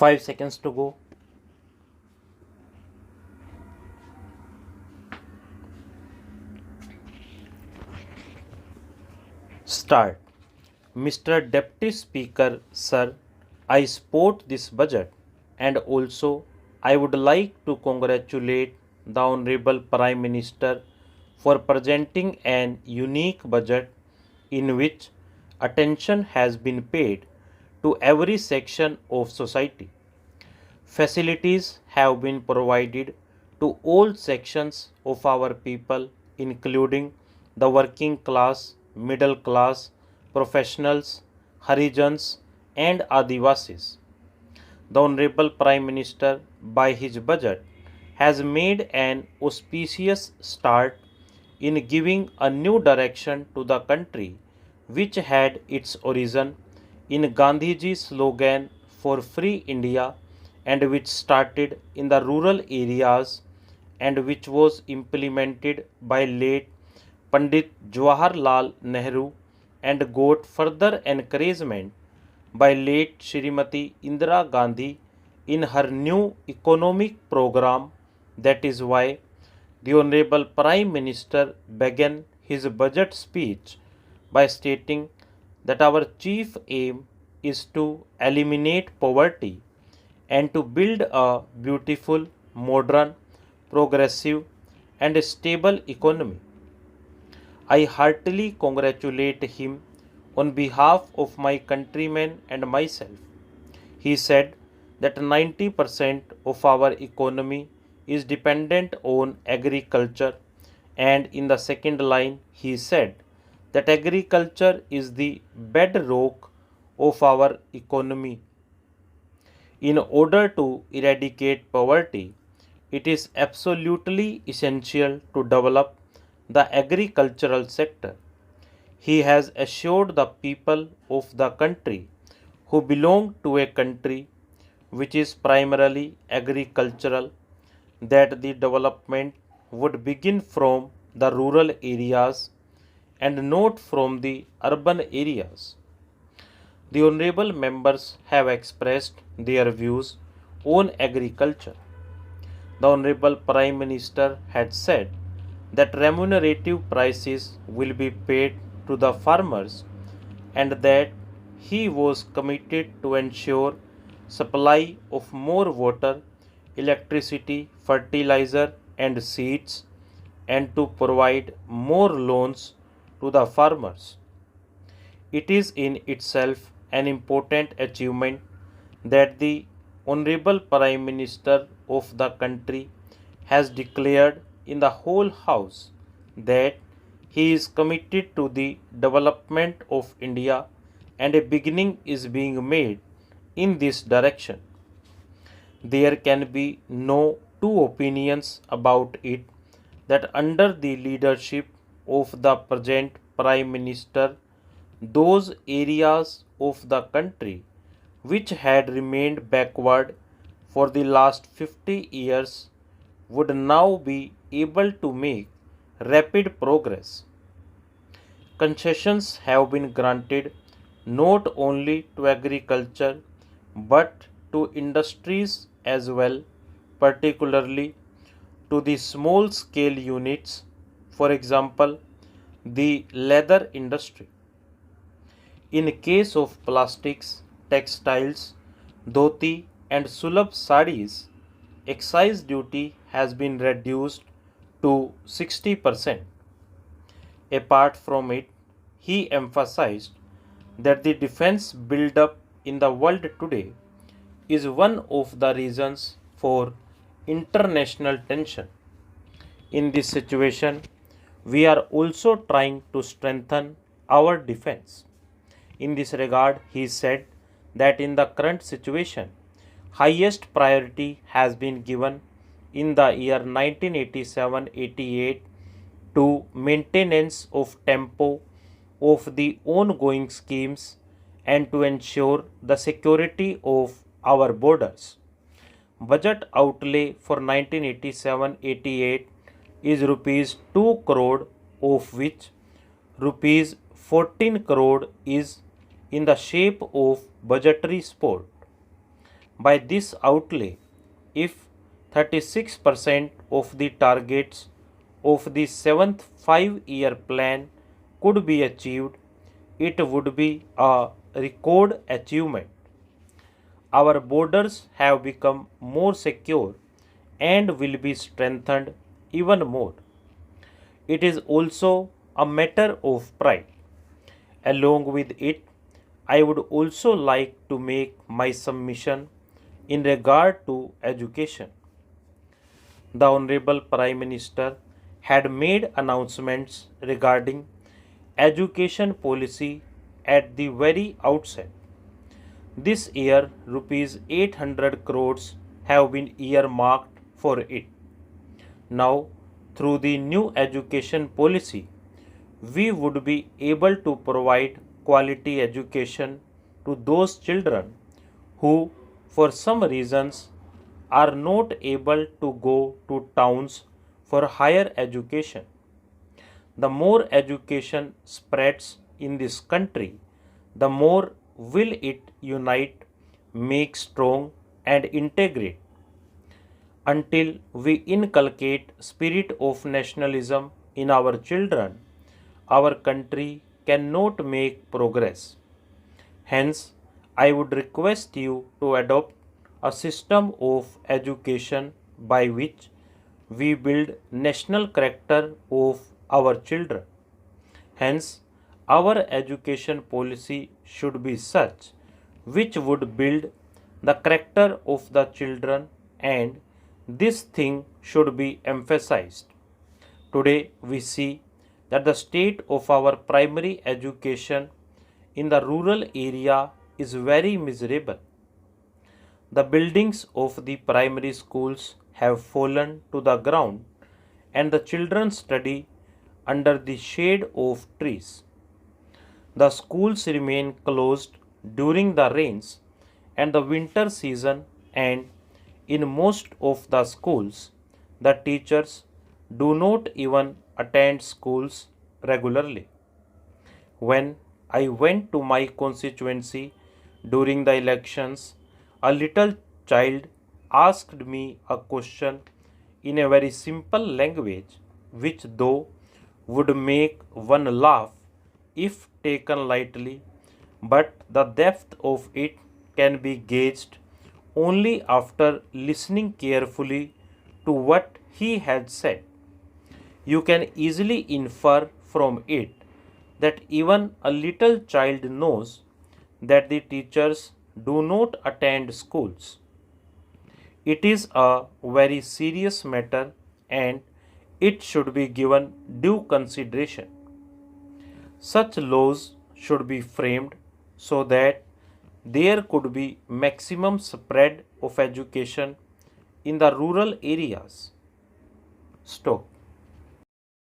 5 seconds to go. Start. Mr. Deputy Speaker, sir, I support this budget and also I would like to congratulate the Honorable Prime Minister for presenting an unique budget in which attention has been paid to every section of society. Facilities have been provided to all sections of our people, including the working class, middle class, professionals, Harijans, and Adivasis. The Honorable Prime Minister, by his budget, has made an auspicious start in giving a new direction to the country, which had its origin in Gandhiji's slogan for Free India and which started in the rural areas and which was implemented by late Pandit Jawaharlal Nehru and got further encouragement by late Srimati Indira Gandhi in her new economic program. That is why the Honorable Prime Minister began his budget speech by stating that our chief aim is to eliminate poverty and to build a beautiful, modern, progressive, and stable economy. I heartily congratulate him on behalf of my countrymen and myself. He said that 90% of our economy is dependent on agriculture, and in the second line, he said that agriculture is the bedrock of our economy. In order to eradicate poverty, it is absolutely essential to develop the agricultural sector. He has assured the people of the country who belong to a country which is primarily agricultural that the development would begin from the rural areas and not from the urban areas. The honorable members have expressed their views on agriculture. The Honorable Prime Minister had said that remunerative prices will be paid to the farmers and that he was committed to ensure supply of more water, electricity, fertilizer and seeds and to provide more loans to the farmers. It is in itself an important achievement that the Honorable Prime Minister of the country has declared in the whole House that he is committed to the development of India and a beginning is being made in this direction. There can be no two opinions about it that under the leadership of the present Prime Minister, those areas of the country which had remained backward for the last 50 years would now be able to make rapid progress. Concessions have been granted not only to agriculture but to industries as well, particularly to the small scale units, for example, the leather industry. In case of plastics, textiles, dhoti and sulabh sarees, excise duty has been reduced to 60%. Apart from it, he emphasized that the defense build-up in the world today is one of the reasons for international tension. In this situation, we are also trying to strengthen our defense. In this regard, he said that in the current situation, highest priority has been given in the year 1987-88 to maintenance of tempo of the ongoing schemes and to ensure the security of our borders. Budget outlay for 1987-88 is rupees 2 crore, of which rupees 14 crore is in the shape of budgetary support. By this outlay, if 36% of the targets of the 7th 5-year plan could be achieved, it would be a record achievement. Our borders have become more secure and will be strengthened even more. It is also a matter of pride. Along with it, I would also like to make my submission in regard to education. The Honorable Prime Minister had made announcements regarding education policy at the very outset. This year, rupees 800 crores have been earmarked for it. Now, through the new education policy, we would be able to provide quality education to those children who, for some reasons, are not able to go to towns for higher education. The more education spreads in this country, the more will it unite, make strong and integrate. Until we inculcate spirit of nationalism in our children, our country cannot make progress. Hence, I would request you to adopt a system of education by which we build national character of our children. Hence, our education policy should be such which would build the character of the children, and this thing should be emphasized. Today we see that the state of our primary education in the rural area is very miserable. The buildings of the primary schools have fallen to the ground and the children study under the shade of trees. The schools remain closed during the rains and the winter season, and in most of the schools, the teachers do not even attend schools regularly. When I went to my constituency during the elections, a little child asked me a question in a very simple language, which though would make one laugh if taken lightly, but the depth of it can be gauged only after listening carefully to what he had said. You can easily infer from it that even a little child knows that the teachers do not attend schools. It is a very serious matter and it should be given due consideration. Such laws should be framed so that there could be maximum spread of education in the rural areas. Stop.